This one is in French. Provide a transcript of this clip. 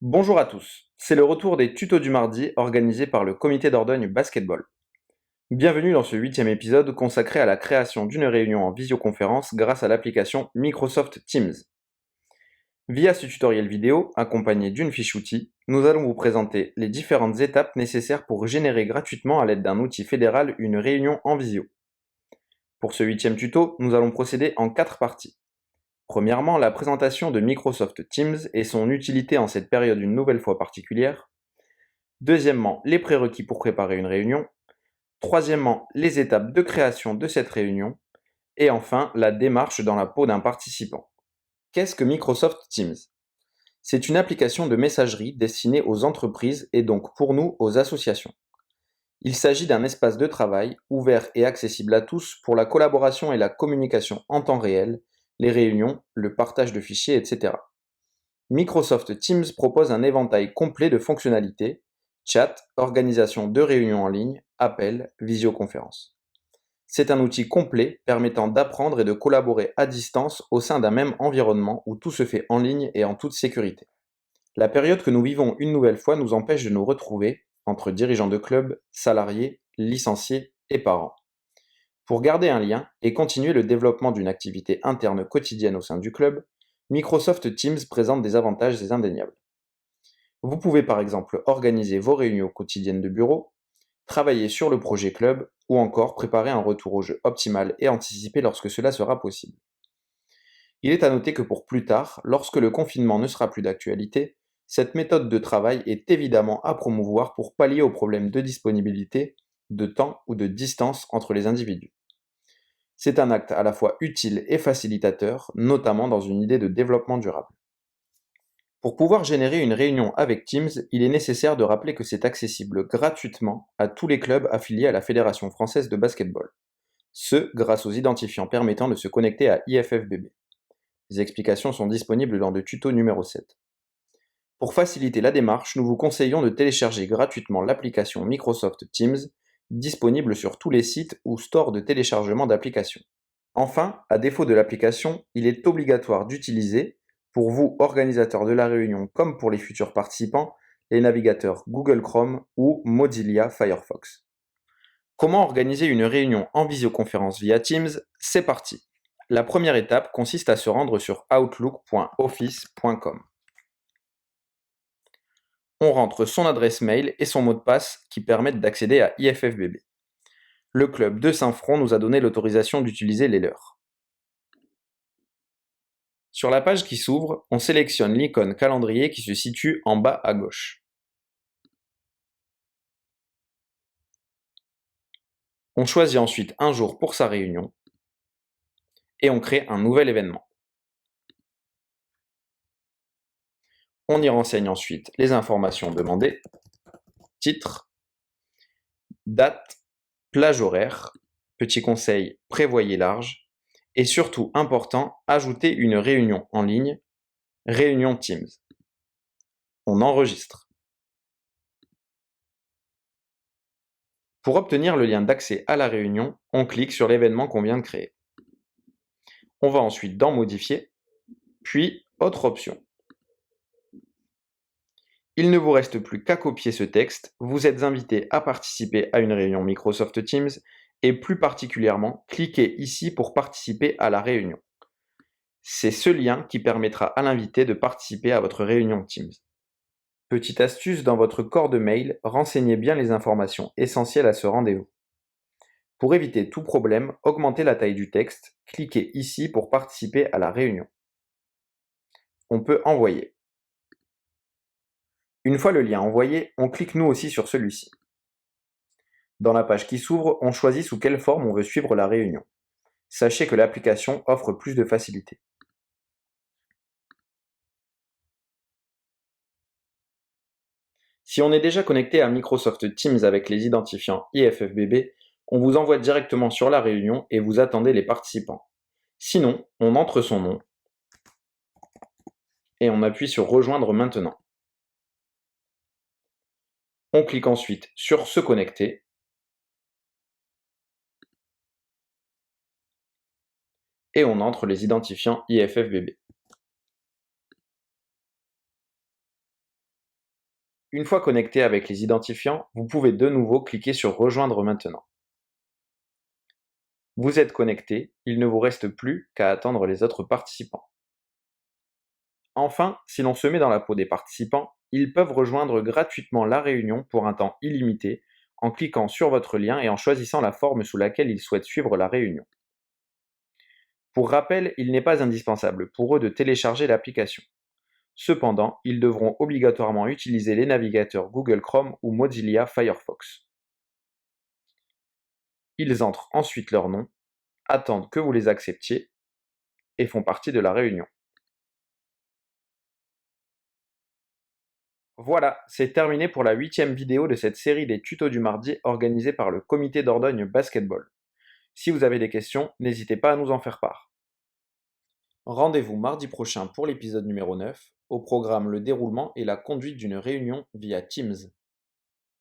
Bonjour à tous, c'est le retour des tutos du mardi organisés par le comité d'Ordogne Basketball. Bienvenue dans ce 8e épisode consacré à la création d'une réunion en visioconférence grâce à l'application Microsoft Teams. Via ce tutoriel vidéo, accompagné d'une fiche outil, nous allons vous présenter les différentes étapes nécessaires pour générer gratuitement à l'aide d'un outil fédéral une réunion en visio. Pour ce 8e tuto, nous allons procéder en 4 parties. Premièrement, la présentation de Microsoft Teams et son utilité en cette période une nouvelle fois particulière. Deuxièmement, les prérequis pour préparer une réunion. Troisièmement, les étapes de création de cette réunion. Et enfin, la démarche dans la peau d'un participant. Qu'est-ce que Microsoft Teams? C'est une application de messagerie destinée aux entreprises et donc pour nous aux associations. Il s'agit d'un espace de travail ouvert et accessible à tous pour la collaboration et la communication en temps réel, les réunions, le partage de fichiers, etc. Microsoft Teams propose un éventail complet de fonctionnalités: chat, organisation de réunions en ligne, appels, visioconférence. C'est un outil complet permettant d'apprendre et de collaborer à distance au sein d'un même environnement où tout se fait en ligne et en toute sécurité. La période que nous vivons une nouvelle fois nous empêche de nous retrouver entre dirigeants de clubs, salariés, licenciés et parents. Pour garder un lien et continuer le développement d'une activité interne quotidienne au sein du club, Microsoft Teams présente des avantages indéniables. Vous pouvez par exemple organiser vos réunions quotidiennes de bureau, travailler sur le projet club ou encore préparer un retour au jeu optimal et anticipé lorsque cela sera possible. Il est à noter que pour plus tard, lorsque le confinement ne sera plus d'actualité, cette méthode de travail est évidemment à promouvoir pour pallier aux problèmes de disponibilité, de temps ou de distance entre les individus. C'est un acte à la fois utile et facilitateur, notamment dans une idée de développement durable. Pour pouvoir générer une réunion avec Teams, il est nécessaire de rappeler que c'est accessible gratuitement à tous les clubs affiliés à la Fédération française de basketball, ce grâce aux identifiants permettant de se connecter à IFFBB. Les explications sont disponibles dans le tuto numéro 7. Pour faciliter la démarche, nous vous conseillons de télécharger gratuitement l'application Microsoft Teams, disponible sur tous les sites ou stores de téléchargement d'applications. Enfin, à défaut de l'application, il est obligatoire d'utiliser, pour vous organisateurs de la réunion comme pour les futurs participants, les navigateurs Google Chrome ou Mozilla Firefox. Comment organiser une réunion en visioconférence via Teams? C'est parti. La première étape consiste à se rendre sur outlook.office.com. On rentre son adresse mail et son mot de passe qui permettent d'accéder à IFFBB. Le club de Saint-Front nous a donné l'autorisation d'utiliser les leurs. Sur la page qui s'ouvre, on sélectionne l'icône calendrier qui se situe en bas à gauche. On choisit ensuite un jour pour sa réunion et on crée un nouvel événement. On y renseigne ensuite les informations demandées: titre, date, plage horaire, petit conseil, prévoyez large, et surtout important, ajoutez une réunion en ligne, réunion Teams. On enregistre. Pour obtenir le lien d'accès à la réunion, on clique sur l'événement qu'on vient de créer. On va ensuite dans Modifier, puis Autre option. Il ne vous reste plus qu'à copier ce texte, vous êtes invité à participer à une réunion Microsoft Teams et plus particulièrement, cliquez ici pour participer à la réunion. C'est ce lien qui permettra à l'invité de participer à votre réunion Teams. Petite astuce, dans votre corps de mail, renseignez bien les informations essentielles à ce rendez-vous. Pour éviter tout problème, augmentez la taille du texte, cliquez ici pour participer à la réunion. On peut envoyer. Une fois le lien envoyé, on clique nous aussi sur celui-ci. Dans la page qui s'ouvre, on choisit sous quelle forme on veut suivre la réunion. Sachez que l'application offre plus de facilité. Si on est déjà connecté à Microsoft Teams avec les identifiants IFFBB, on vous envoie directement sur la réunion et vous attendez les participants. Sinon, on entre son nom et on appuie sur Rejoindre maintenant. On clique ensuite sur Se connecter et on entre les identifiants IFFBB. Une fois connecté avec les identifiants, vous pouvez de nouveau cliquer sur Rejoindre maintenant. Vous êtes connecté, il ne vous reste plus qu'à attendre les autres participants. Enfin, si l'on se met dans la peau des participants, ils peuvent rejoindre gratuitement la réunion pour un temps illimité en cliquant sur votre lien et en choisissant la forme sous laquelle ils souhaitent suivre la réunion. Pour rappel, il n'est pas indispensable pour eux de télécharger l'application. Cependant, ils devront obligatoirement utiliser les navigateurs Google Chrome ou Mozilla Firefox. Ils entrent ensuite leur nom, attendent que vous les acceptiez et font partie de la réunion. Voilà, c'est terminé pour la 8e vidéo de cette série des tutos du mardi organisée par le comité Dordogne Basketball. Si vous avez des questions, n'hésitez pas à nous en faire part. Rendez-vous mardi prochain pour l'épisode numéro 9, au programme le déroulement et la conduite d'une réunion via Teams.